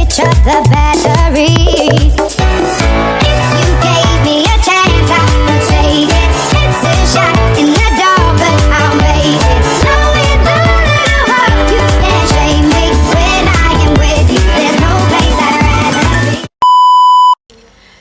switch up the batteries. If you gave me a chance, I would take it. It's a shot in the dark, but I'll make it. Knowing the little hope, you can't shame me. When I am with you, there's no place I'd rather be.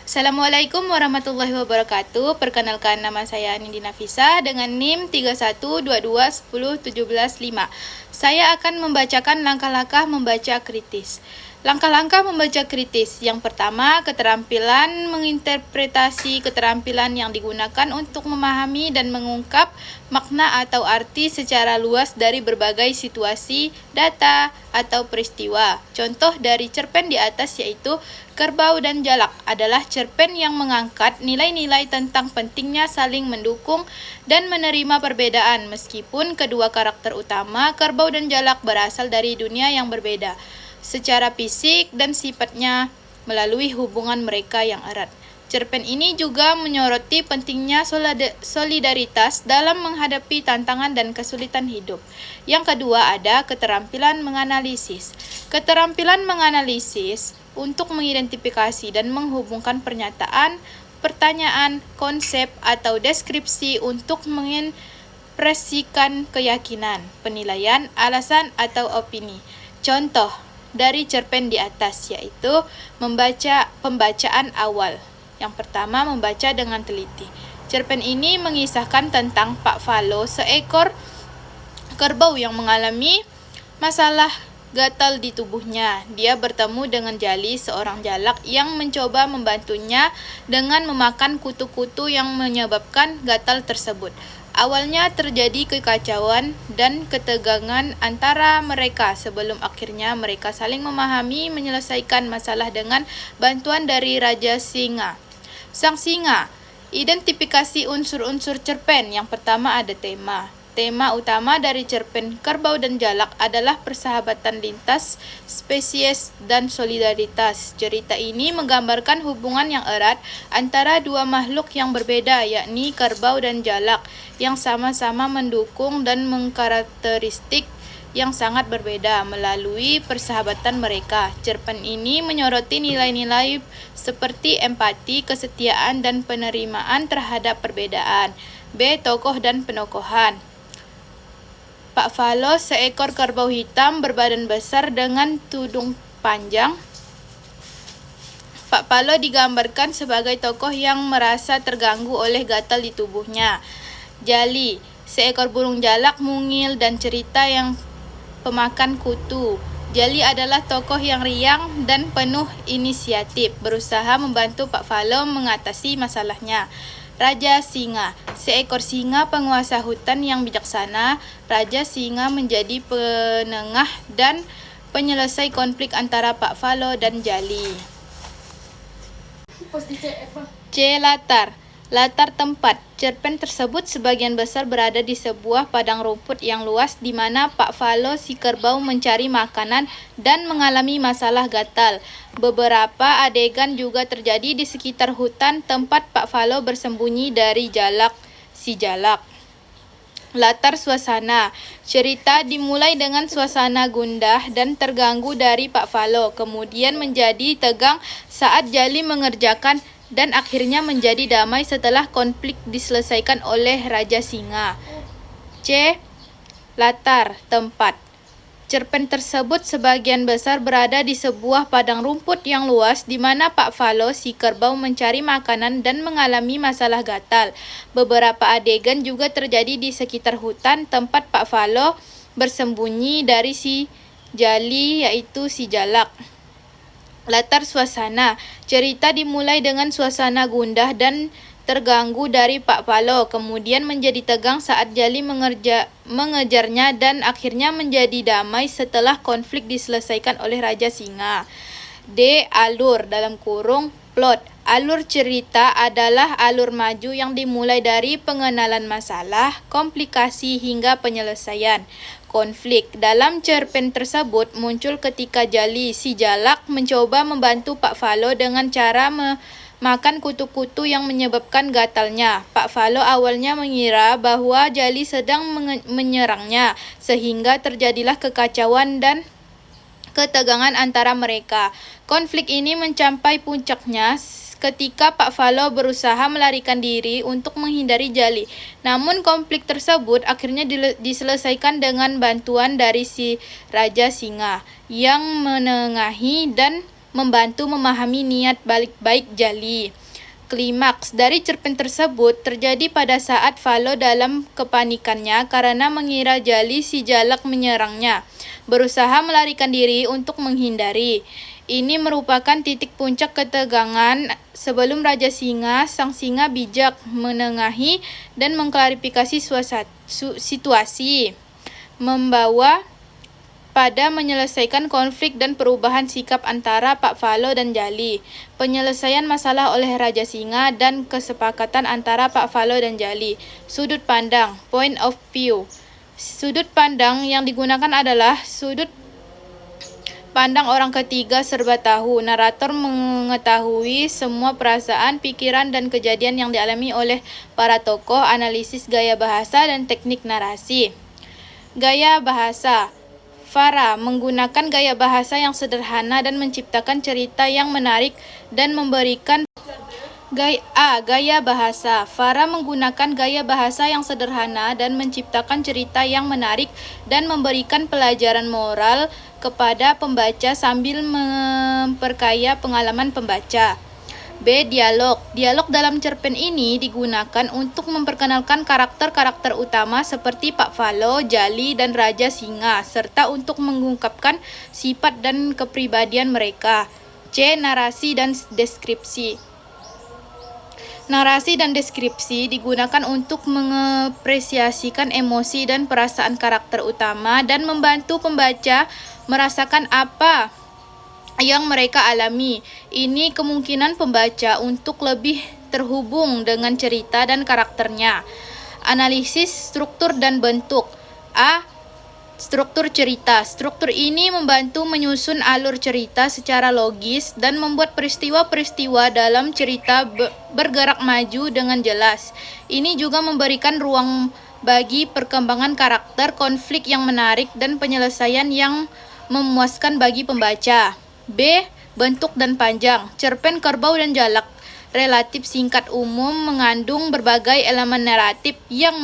Assalamualaikum warahmatullahi wabarakatuh. Perkenalkan, nama saya Nindi Nafisa dengan NIM 3122101715. Saya akan membacakan langkah-langkah membaca kritis. Langkah-langkah membaca kritis. Yang pertama, keterampilan menginterpretasi, keterampilan yang digunakan untuk memahami dan mengungkap makna atau arti secara luas dari berbagai situasi, data, atau peristiwa. Contoh dari cerpen di atas yaitu Kerbau dan Jalak adalah cerpen yang mengangkat nilai-nilai tentang pentingnya saling mendukung dan menerima perbedaan, meskipun kedua karakter utama, Kerbau dan Jalak, berasal dari dunia yang berbeda secara fisik dan sifatnya melalui hubungan mereka yang erat. Cerpen ini juga menyoroti pentingnya solidaritas dalam menghadapi tantangan dan kesulitan hidup. Yang kedua ada keterampilan menganalisis. Keterampilan menganalisis untuk mengidentifikasi dan menghubungkan pernyataan, pertanyaan, konsep, atau deskripsi untuk mengekspresikan keyakinan, penilaian, alasan, atau opini. Contoh dari cerpen di atas yaitu pembacaan awal. Yang pertama, membaca dengan teliti. Cerpen ini mengisahkan tentang Pak Valo, seekor kerbau yang mengalami masalah gatal di tubuhnya. Dia bertemu dengan Jali, seorang jalak yang mencoba membantunya dengan memakan kutu-kutu yang menyebabkan gatal tersebut. Awalnya terjadi kekacauan dan ketegangan antara mereka sebelum akhirnya mereka saling memahami menyelesaikan masalah dengan bantuan dari Raja Singa. Sang Singa. Identifikasi unsur-unsur cerpen. Yang pertama ada tema. Tema utama dari cerpen Kerbau dan Jalak adalah persahabatan lintas spesies dan solidaritas. Cerita ini menggambarkan hubungan yang erat antara dua makhluk yang berbeda, yakni kerbau dan jalak, yang sama-sama mendukung dan mengkarakteristik yang sangat berbeda melalui persahabatan mereka. Cerpen ini menyoroti nilai-nilai seperti empati, kesetiaan, dan penerimaan terhadap perbedaan. B. Tokoh dan penokohan. Pak Valo, seekor kerbau hitam berbadan besar dengan tudung panjang. Pak Valo digambarkan sebagai tokoh yang merasa terganggu oleh gatal di tubuhnya. Jali, seekor burung jalak mungil dan cerita yang pemakan kutu. Jali adalah tokoh yang riang dan penuh inisiatif, berusaha membantu Pak Valo mengatasi masalahnya. Raja Singa, seekor singa penguasa hutan yang bijaksana. Raja Singa menjadi penengah dan penyelesai konflik antara Pak Valo dan Jali. C. Latar tempat. Cerpen tersebut sebagian besar berada di sebuah padang rumput yang luas di mana Pak Valo si kerbau mencari makanan dan mengalami masalah gatal. Beberapa adegan juga terjadi di sekitar hutan tempat Pak Valo bersembunyi dari si jalak. Latar suasana. Cerita dimulai dengan suasana gundah dan terganggu dari Pak Valo, kemudian menjadi tegang saat Jali mengerjakan dan akhirnya menjadi damai setelah konflik diselesaikan oleh Raja Singa. C. Latar tempat. Cerpen tersebut sebagian besar berada di sebuah padang rumput yang luas di mana Pak Valo si kerbau mencari makanan dan mengalami masalah gatal. Beberapa adegan juga terjadi di sekitar hutan tempat Pak Valo bersembunyi dari si Jali, yaitu si jalak. Latar suasana. Cerita dimulai dengan suasana gundah dan terganggu dari Pak Valo, kemudian menjadi tegang saat Jali mengejarnya dan akhirnya menjadi damai setelah konflik diselesaikan oleh Raja Singa. D. Alur (plot). Alur cerita adalah alur maju yang dimulai dari pengenalan masalah, komplikasi, hingga penyelesaian konflik. Dalam cerpen tersebut muncul ketika Jali si jalak mencoba membantu Pak Valo dengan cara makan kutu-kutu yang menyebabkan gatalnya. Pak Valo awalnya mengira bahwa Jali sedang menyerangnya, sehingga terjadilah kekacauan dan ketegangan antara mereka. Konflik ini mencapai puncaknya ketika Pak Falo berusaha melarikan diri untuk menghindari Jali. Namun konflik tersebut akhirnya diselesaikan dengan bantuan dari si Raja Singa yang menengahi dan membantu memahami niat baik Jali. Klimaks dari cerpen tersebut terjadi pada saat Falo dalam kepanikannya karena mengira Jali si Jalak menyerangnya, berusaha melarikan diri untuk menghindari. Ini merupakan titik puncak ketegangan sebelum Raja Singa, sang singa bijak, menengahi dan mengklarifikasi situasi, membawa pada menyelesaikan konflik dan perubahan sikap antara Pak Falo dan Jali. Penyelesaian masalah oleh Raja Singa dan kesepakatan antara Pak Falo dan Jali. Sudut pandang, point of view. Sudut pandang yang digunakan adalah sudut pandang orang ketiga serba tahu. Narator mengetahui semua perasaan, pikiran, dan kejadian yang dialami oleh para tokoh, analisis gaya bahasa, dan teknik narasi. Gaya bahasa. Fara menggunakan gaya bahasa yang sederhana dan menciptakan cerita yang menarik dan memberikan Gaya bahasa. Fara menggunakan gaya bahasa yang sederhana dan menciptakan cerita yang menarik dan memberikan pelajaran moral kepada pembaca sambil memperkaya pengalaman pembaca. B. Dialog. Dialog dalam cerpen ini digunakan untuk memperkenalkan karakter-karakter utama seperti Pak Falo, Jali, dan Raja Singa, serta untuk mengungkapkan sifat dan kepribadian mereka. C. Narasi dan deskripsi. Narasi dan deskripsi digunakan untuk mengapresiasikan emosi dan perasaan karakter utama dan membantu pembaca merasakan apa yang mereka alami. Ini kemungkinan pembaca untuk lebih terhubung dengan cerita dan karakternya. Analisis struktur dan bentuk. A. Struktur cerita. Struktur ini membantu menyusun alur cerita secara logis dan membuat peristiwa-peristiwa dalam cerita bergerak maju dengan jelas. Ini juga memberikan ruang bagi perkembangan karakter, konflik yang menarik, dan penyelesaian yang memuaskan bagi pembaca. B. Bentuk dan panjang. Cerpen Kerbau dan Jalak relatif singkat umum mengandung berbagai elemen naratif yang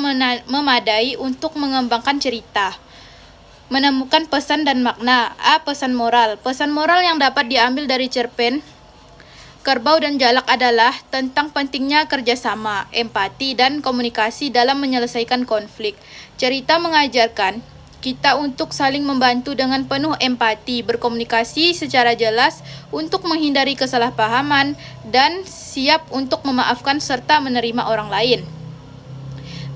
memadai untuk mengembangkan cerita. Menemukan pesan dan makna. A. Pesan moral. Pesan moral yang dapat diambil dari cerpen Kerbau dan Jalak adalah tentang pentingnya kerjasama, empati, dan komunikasi dalam menyelesaikan konflik. Cerita mengajarkan kita untuk saling membantu dengan penuh empati, berkomunikasi secara jelas untuk menghindari kesalahpahaman, dan siap untuk memaafkan serta menerima orang lain.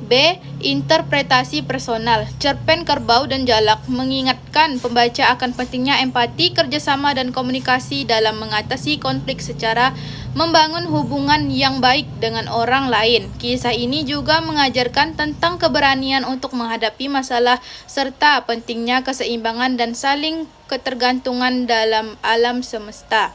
B. Interpretasi personal. Cerpen Kerbau dan Jalak mengingatkan pembaca akan pentingnya empati, kerjasama, dan komunikasi dalam mengatasi konflik secara membangun hubungan yang baik dengan orang lain. Kisah ini juga mengajarkan tentang keberanian untuk menghadapi masalah serta pentingnya keseimbangan dan saling ketergantungan dalam alam semesta.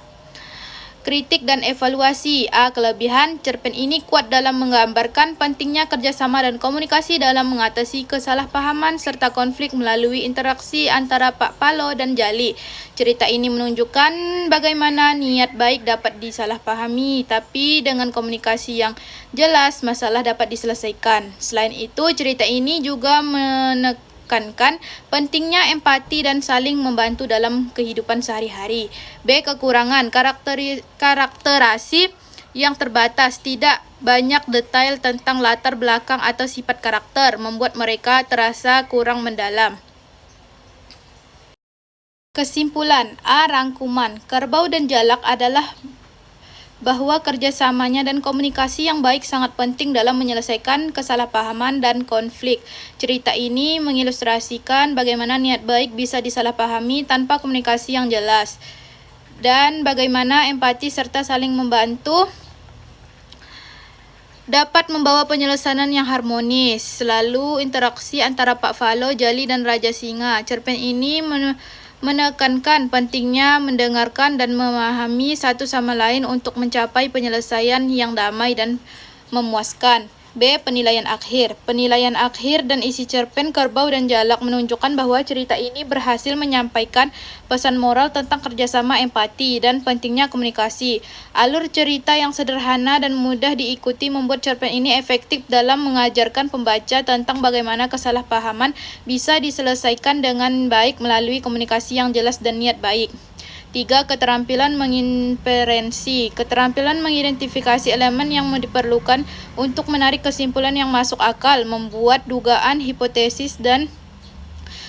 Kritik dan evaluasi. A. Kelebihan. Cerpen ini kuat dalam menggambarkan pentingnya kerjasama dan komunikasi dalam mengatasi kesalahpahaman serta konflik melalui interaksi antara Pak Falo dan Jali. Cerita ini menunjukkan bagaimana niat baik dapat disalahpahami, tapi dengan komunikasi yang jelas, masalah dapat diselesaikan. Selain itu, cerita ini juga menekankan pentingnya empati dan saling membantu dalam kehidupan sehari-hari. B. Kekurangan. Karakterasi yang terbatas, tidak banyak detail tentang latar belakang atau sifat karakter, membuat mereka terasa kurang mendalam. Kesimpulan. A. Rangkuman. Kerbau dan Jalak adalah bahwa kerjasamanya dan komunikasi yang baik sangat penting dalam menyelesaikan kesalahpahaman dan konflik. Cerita ini mengilustrasikan bagaimana niat baik bisa disalahpahami tanpa komunikasi yang jelas, dan bagaimana empati serta saling membantu dapat membawa penyelesaian yang harmonis. Lalu interaksi antara Pak Falo, Jali, dan Raja Singa. Cerpen ini menekankan pentingnya mendengarkan dan memahami satu sama lain untuk mencapai penyelesaian yang damai dan memuaskan. B. Penilaian akhir. Penilaian akhir dan isi cerpen Kerbau dan Jalak menunjukkan bahwa cerita ini berhasil menyampaikan pesan moral tentang kerjasama, empati, dan pentingnya komunikasi. Alur cerita yang sederhana dan mudah diikuti membuat cerpen ini efektif dalam mengajarkan pembaca tentang bagaimana kesalahpahaman bisa diselesaikan dengan baik melalui komunikasi yang jelas dan niat baik. 3. Keterampilan menginferensi. Keterampilan mengidentifikasi elemen yang diperlukan untuk menarik kesimpulan yang masuk akal, membuat dugaan, hipotesis, dan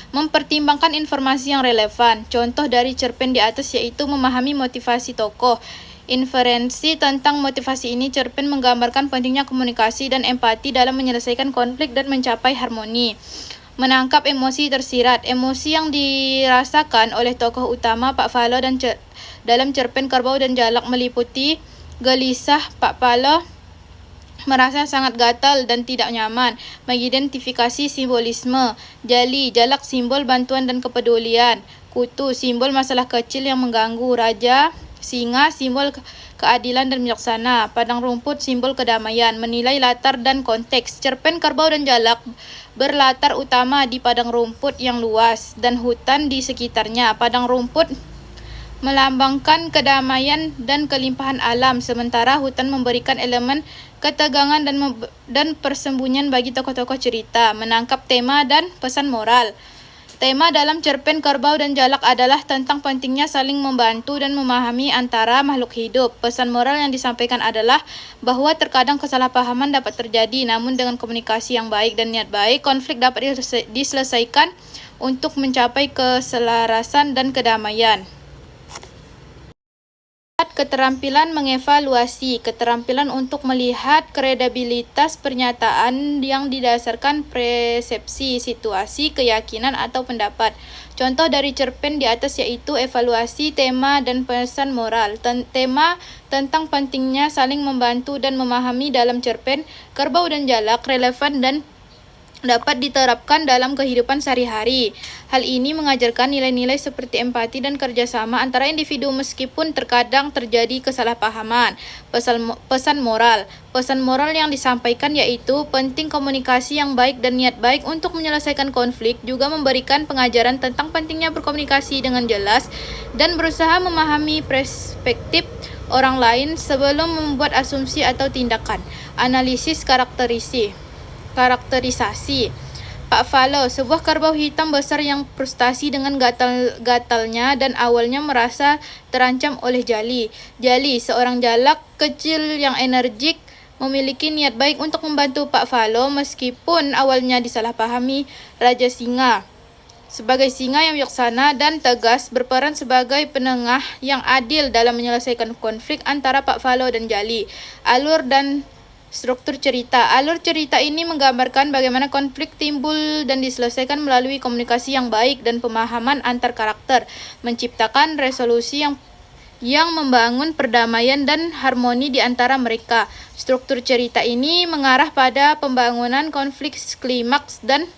mempertimbangkan informasi yang relevan. Contoh dari cerpen di atas yaitu memahami motivasi tokoh. Inferensi tentang motivasi ini, cerpen menggambarkan pentingnya komunikasi dan empati dalam menyelesaikan konflik dan mencapai harmoni. Menangkap emosi tersirat. Emosi yang dirasakan oleh tokoh utama Pak Falo dalam cerpen Kerbau dan Jalak meliputi gelisah. Pak Falo merasa sangat gatal dan tidak nyaman. Mengidentifikasi simbolisme. Jalak simbol bantuan dan kepedulian. Kutu simbol masalah kecil yang mengganggu. Raja Singa simbol keadilan dan bijaksana. Padang rumput simbol kedamaian. Menilai latar dan konteks. Cerpen Kerbau dan Jalak berlatar utama di padang rumput yang luas dan hutan di sekitarnya. Padang rumput melambangkan kedamaian dan kelimpahan alam, sementara hutan memberikan elemen ketegangan dan persembunyian bagi tokoh-tokoh cerita. Menangkap tema dan pesan moral. Tema dalam cerpen Kerbau dan Jalak adalah tentang pentingnya saling membantu dan memahami antara makhluk hidup. Pesan moral yang disampaikan adalah bahwa terkadang kesalahpahaman dapat terjadi, namun dengan komunikasi yang baik dan niat baik, konflik dapat diselesaikan untuk mencapai keselarasan dan kedamaian. Keterampilan mengevaluasi. Keterampilan untuk melihat kredibilitas pernyataan yang didasarkan persepsi, situasi, keyakinan, atau pendapat. Contoh dari cerpen di atas yaitu evaluasi, tema, dan pesan moral. Tema tentang pentingnya saling membantu dan memahami dalam cerpen Kerbau dan Jalak relevan dan dapat diterapkan dalam kehidupan sehari-hari. Hal ini mengajarkan nilai-nilai seperti empati dan kerjasama antara individu meskipun terkadang terjadi kesalahpahaman. Pesan moral. Pesan moral yang disampaikan yaitu penting komunikasi yang baik dan niat baik untuk menyelesaikan konflik, juga memberikan pengajaran tentang pentingnya berkomunikasi dengan jelas dan berusaha memahami perspektif orang lain sebelum membuat asumsi atau tindakan. Analisis karakterisasi. Pak Falo, sebuah kerbau hitam besar yang frustasi dengan gatalnya dan awalnya merasa terancam oleh Jali. Jali, seorang jalak kecil yang energik, memiliki niat baik untuk membantu Pak Falo meskipun awalnya disalahpahami. Raja Singa, sebagai singa yang bijaksana dan tegas, berperan sebagai penengah yang adil dalam menyelesaikan konflik antara Pak Falo dan Jali. Alur dan struktur cerita. Alur cerita ini menggambarkan bagaimana konflik timbul dan diselesaikan melalui komunikasi yang baik dan pemahaman antar karakter, menciptakan resolusi yang membangun perdamaian dan harmoni di antara mereka. Struktur cerita ini mengarah pada pembangunan konflik, klimaks, dan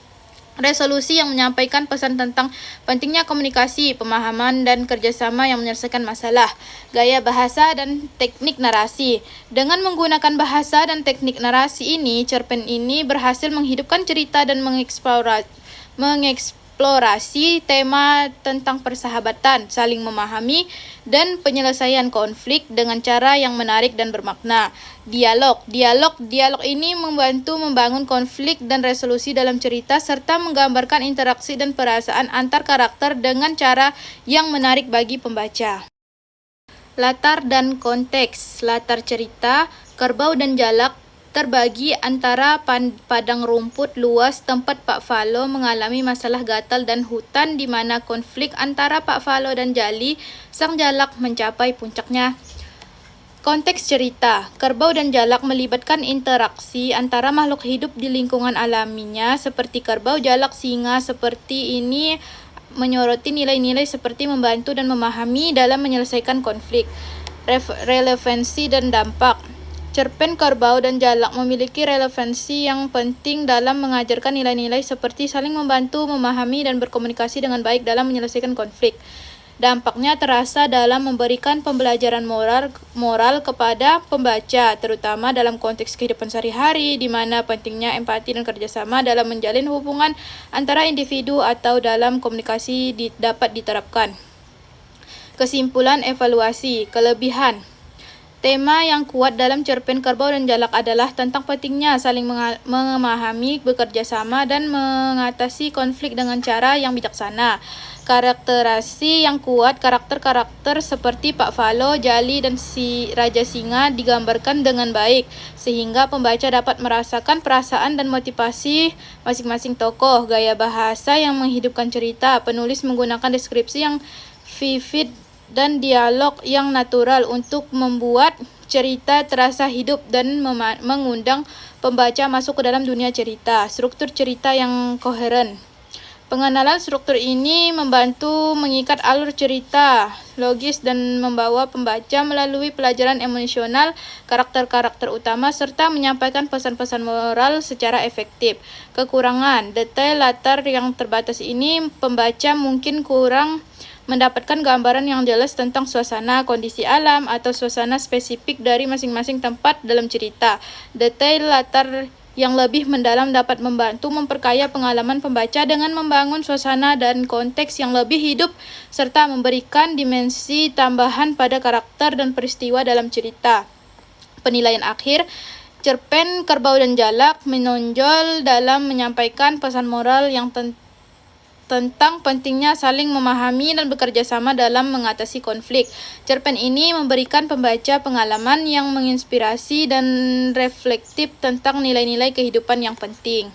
resolusi yang menyampaikan pesan tentang pentingnya komunikasi, pemahaman, dan kerjasama yang menyelesaikan masalah. Gaya bahasa dan teknik narasi. Dengan menggunakan bahasa dan teknik narasi ini, cerpen ini berhasil menghidupkan cerita dan mengeksplorasi tema tentang persahabatan, saling memahami, dan penyelesaian konflik dengan cara yang menarik dan bermakna. Dialog ini membantu membangun konflik dan resolusi dalam cerita serta menggambarkan interaksi dan perasaan antar karakter dengan cara yang menarik bagi pembaca. Latar dan konteks. Latar cerita Kerbau dan Jalak terbagi antara padang rumput luas tempat Pak Falo mengalami masalah gatal dan hutan di mana konflik antara Pak Falo dan Jali, sang jalak, mencapai puncaknya. Konteks cerita. Kerbau dan Jalak melibatkan interaksi antara makhluk hidup di lingkungan alaminya seperti kerbau, jalak, singa. Seperti ini menyoroti nilai-nilai seperti membantu dan memahami dalam menyelesaikan konflik. Relevansi dan dampak. Cerpen Kerbau dan Jalak memiliki relevansi yang penting dalam mengajarkan nilai-nilai seperti saling membantu, memahami, dan berkomunikasi dengan baik dalam menyelesaikan konflik. Dampaknya terasa dalam memberikan pembelajaran moral kepada pembaca, terutama dalam konteks kehidupan sehari-hari, di mana pentingnya empati dan kerjasama dalam menjalin hubungan antara individu atau dalam komunikasi dapat diterapkan. Kesimpulan evaluasi, kelebihan. Tema yang kuat dalam cerpen Kerbau dan Jalak adalah tentang pentingnya saling memahami, bekerja sama, dan mengatasi konflik dengan cara yang bijaksana. Karakterasi yang kuat, karakter-karakter seperti Pak Falo, Jali, dan si Raja Singa digambarkan dengan baik, sehingga pembaca dapat merasakan perasaan dan motivasi masing-masing tokoh. Gaya bahasa yang menghidupkan cerita, penulis menggunakan deskripsi yang vivid dan dialog yang natural untuk membuat cerita terasa hidup dan mengundang pembaca masuk ke dalam dunia cerita. Struktur cerita yang koheren. Pengenalan struktur ini membantu mengikat alur cerita logis dan membawa pembaca melalui pelajaran emosional karakter-karakter utama serta menyampaikan pesan-pesan moral secara efektif. Kekurangan, detail latar yang terbatas ini pembaca mungkin kurang mendapatkan gambaran yang jelas tentang suasana, kondisi alam, atau suasana spesifik dari masing-masing tempat dalam cerita. Detail latar yang lebih mendalam dapat membantu memperkaya pengalaman pembaca dengan membangun suasana dan konteks yang lebih hidup, serta memberikan dimensi tambahan pada karakter dan peristiwa dalam cerita. Penilaian akhir, cerpen Kerbau dan Jalak menonjol dalam menyampaikan pesan moral yang tentang pentingnya saling memahami dan bekerja sama dalam mengatasi konflik. Cerpen ini memberikan pembaca pengalaman yang menginspirasi dan reflektif tentang nilai-nilai kehidupan yang penting.